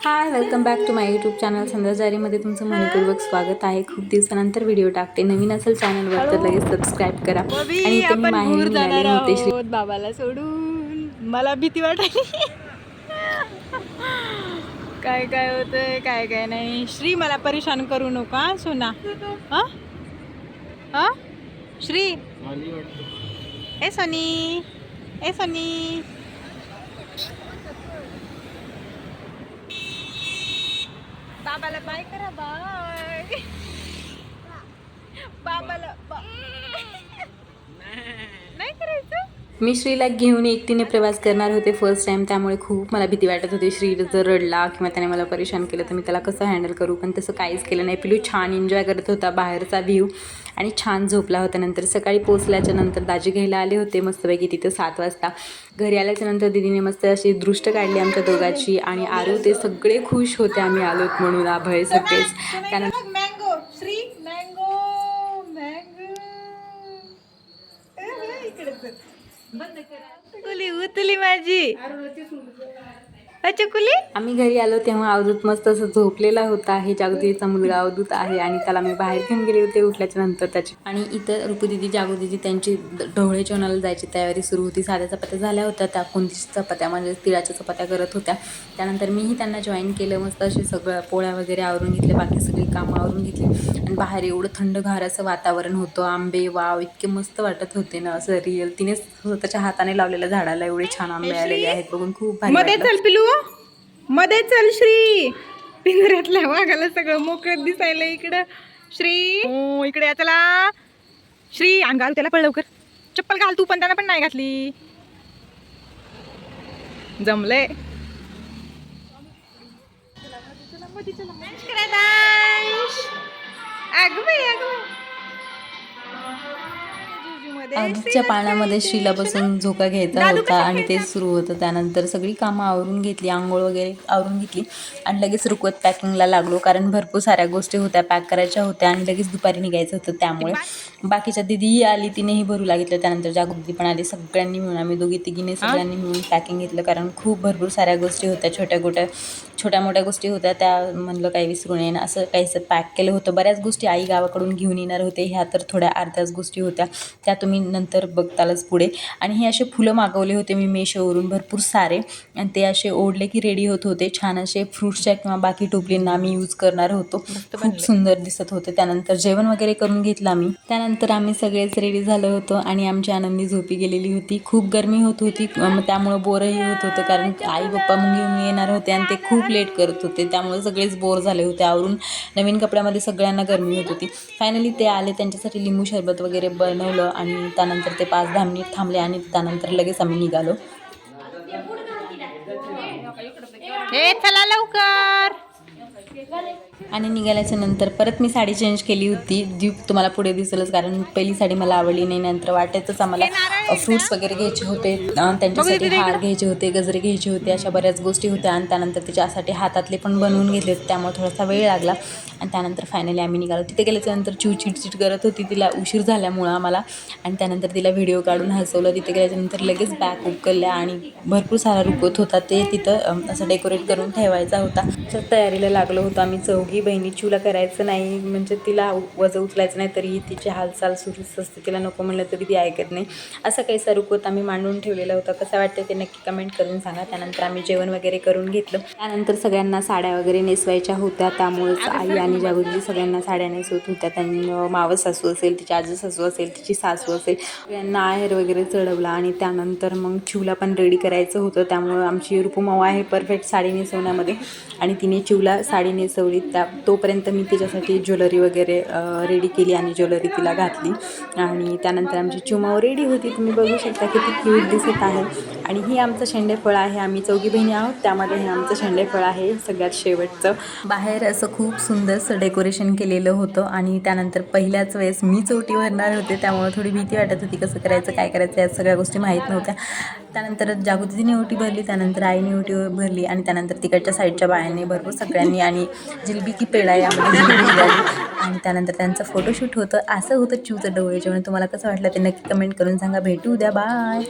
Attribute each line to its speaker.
Speaker 1: High, welcome back to my YouTube channel संध्याजारीमध्ये तुमचं मनपूर्वक स्वागत आहे. खूप दिवसानंतर व्हिडिओ टाकते. नवीन असेल चॅनलवर तर लगेच सबस्क्राईब करा. आणि इथे मी माहेरी निघाले होते
Speaker 2: बाबाला सोडून. मला भीती वाटायची काय काय होतंय काय काय नाही. श्री मला परेशान करू नका सोना. हा हा श्री ए सोनी ए सोनी बाबाला बाय करा. बाय बाबाला नाही करायचं.
Speaker 1: मी श्रीला घेऊन एकटीने प्रवास करणार होते फर्स्ट टाईम, त्यामुळे खूप मला भीती वाटत होती. श्री जर रडला किंवा त्याने मला परेशान केलं तर मी त्याला कसं हँडल करू, पण तसं काहीच केलं नाही. पिलू छान एन्जॉय करत होता बाहेरचा व्ह्यू आणि छान झोपला होता. नंतर सकाळी पोचल्याच्या नंतर दाजी घ्यायला आले होते मस्तपैकी तिथं 7 वाजता. घरी आल्याच्या नंतर दिदीने मस्त अशी दृष्ट काढली आमच्या दोघांची आणि आरू ते सगळे खुश होते आम्ही आलोत म्हणून. आभय सगळेच. त्यानंतर
Speaker 2: मँगो श्री मँगो मँगो बंद करा. कुली उतली माझी कुली.
Speaker 1: आम्ही घरी आलो तेव्हा अवधूत मस्त असं झोपलेला होता. हे जागृतीचा मुलगा अवधूत आहे आणि त्याला मी बाहेर घेऊन गेले होते उठल्याच्या नंतर त्याची. आणि इथं रुपूदीदी जागृतीची त्यांची ढवळे जेवणाला जायची तयारी सुरू होती. साध्या चपात्या झाल्या होत्या, त्या कोणतीच चपात्या म्हणजे तिळाच्या चपात्या करत होत्या. त्यानंतर मीही त्यांना जॉईन केलं. मस्त असे सगळं पोळ्या वगैरे आवरून घेतले, बाकी सगळी कामं आवरून घेतली. आणि बाहेर एवढं थंडगार असं वातावरण होतं. आंबे वाव इतके मस्त वाटत होते ना, असं रिअल. तिने स्वतःच्या हाताने लावलेल्या झाडाला एवढे छान आंबे आलेले आहेत बघून खूप भारी वाटलं.
Speaker 2: पिलू मध्ये चल श्री. पिंजऱ्यातल्या वाघाला सगळं मोकळं दिसायला इकडं. श्री हो इकडे चला. श्री अंग घाल त्याला, पण लवकर चप्पल घाल तू पण. त्याला पण नाही घातली. जमलंय.
Speaker 1: अगदीच्या पाण्यामध्ये श्रीला बसून झोका घ्यायचा होता आणि तेच सुरू होतं. त्यानंतर सगळी कामं आवरून घेतली, आंघोळ वगैरे आवरून घेतली आणि लगेच रुकवत पॅकिंगला लागलो, कारण भरपूर साऱ्या गोष्टी होत्या पॅक करायच्या होत्या आणि लगेच दुपारी निघायचं होतं. त्यामुळे बाकीच्या दिदीही आली, तिनेही भरू लागितलं. त्यानंतर जागृती पण आली. सगळ्यांनी मिळून आम्ही दोघी तिघीने सगळ्यांनी मिळून पॅकिंग घेतलं, कारण खूप भरपूर साऱ्या गोष्टी होत्या. छोट्या मोठ्या गोष्टी होत्या, त्या म्हणलं काही विसरू नये ना असं काहीसं पॅक केलं होतं. बऱ्याच गोष्टी आई गावाकडून घेऊन येणार होते. ह्या तर थोड्या अर्ध्याच गोष्टी होत्या, त्या तुम्ही नंतर बघतालच पुढे. आणि हे असे फुलं मागवले होते मी मेशोवरून भरपूर सारे, आणि ते असे ओढले की रेडी होत होते. छान असे फ्रूट्सच्या किंवा बाकी टोपलींना आम्ही यूज करणार होतो. खूप सुंदर दिसत होते. त्यानंतर जेवण वगैरे करून घेतलं आम्ही. त्यानंतर आम्ही सगळेच रेडी झालो होतो आणि आमची आनंदी झोपी गेलेली होती. खूप गरमी होत होती, त्यामुळं बोरही होत होतं, कारण आई पप्पा घेऊन येणार होते आणि ते खूप लेट करत होते. त्यामुळे सगळेच बोर झाले होते. आवरून नवीन कपड्यामध्ये सगळ्यांना गरमी होत होती. फायनली ते आले, त्यांच्यासाठी लिंबू सरबत वगैरे बनवलं आणि त्यानंतर ते 5-10 मिनिट थांबले आणि त्यानंतर लगेच आम्ही निघालो.
Speaker 2: चला लवकर.
Speaker 1: आणि निघाल्याच्या नंतर परत मी साडी चेंज केली होती, जी तुम्हाला पुढे दिसेलच, कारण पहिली साडी मला आवडली नाही. नंतर वाटेतच आम्हाला फ्रूट्स वगैरे घ्यायचे होते, त्यांच्यासाठी हार घ्यायचे होते, गजरे घ्यायचे होते, अशा बऱ्याच गोष्टी होत्या. आणि त्यानंतर त्याच्यासाठी हातातले पण बनवून घेतले होते, त्यामुळे थोडासा वेळ लागला. आणि त्यानंतर फायनली आम्ही निघालो. तिथे गेल्याच्यानंतर चिडचिड करत होती, तिला उशीर झाल्यामुळं आम्हाला. आणि त्यानंतर तिला व्हिडिओ काढून हसवलं. तिथे गेल्याच्यानंतर लगेच बॅग उचलल्या आणि भरपूर सारा रुकवत होता, ते तिथं असं डेकोरेट करून ठेवायचा होता. तयारीला लागलो होतो आम्ही चौघी बहिणी. चिवला करायचं नाही, म्हणजे तिला वजं उचलायचं नाही, तरी तिची हालचाल सुरूच असते. तिला नको म्हणलं तरी ती ऐकत नाही. असं काही रुकवत आम्ही मांडून ठेवलेलं होतं. कसं वाटतं ते नक्की कमेंट करून सांगा. त्यानंतर आम्ही जेवण वगैरे करून घेतलं. त्यानंतर सगळ्यांना साड्या वगैरे नेसवायच्या होत्या, त्यामुळेच आई आणि जागृती सगळ्यांना साड्या नेसवत होत्या. त्यांनी मावस सासू असेल, तिची आजी सासू असेल, तिची सासू असेल, सगळ्यांना आहेर वगैरे चढवला. आणि त्यानंतर मग चिवला पण रेडी करायचं होतं, त्यामुळं आमची रुपुमाऊ आहे परफेक्ट साडी नेसवण्यामध्ये आणि तिने चिवला साडी नेसवली. तोपर्यंत मी तिच्यासाठी ज्वेलरी वगैरे रेडी केली आणि ज्वेलरी तिला घातली. आणि त्यानंतर आमची चिवमाऊ रेडी होती. तुम्ही बघू शकता किती क्यूट दिसत आहे. आणि ही आमचं शेंडेफळ आहे. आम्ही चौघी बहिणी आहोत, त्यामध्ये हे आमचं शेंडेफळ आहे सगळ्यात शेवटचं. बाहेर असं खूप सुंदरसं डेकोरेशन केलेलं होतं. आणि त्यानंतर पहिल्याच वेळेस मीच ओटी भरणार होते, त्यामुळे थोडी भीती वाटत होती, कसं करायचं काय करायचं या सगळ्या गोष्टी माहीत नव्हत्या. त्यानंतर जागृतीने ओटी भरली, त्यानंतर आईने ओटी भरली आणि त्यानंतर तिकडच्या साईडच्या बायांनी भरपूर सगळ्यांनी आणि जिलबी की पेढा यामध्ये जिलबी आणि त्यानंतर त्यांचं फोटोशूट होतं. असं होतं चिवचं ढवळे जेवण. तुम्हाला कसं वाटलं ते नक्की कमेंट करून सांगा. भेटू उद्या, बाय.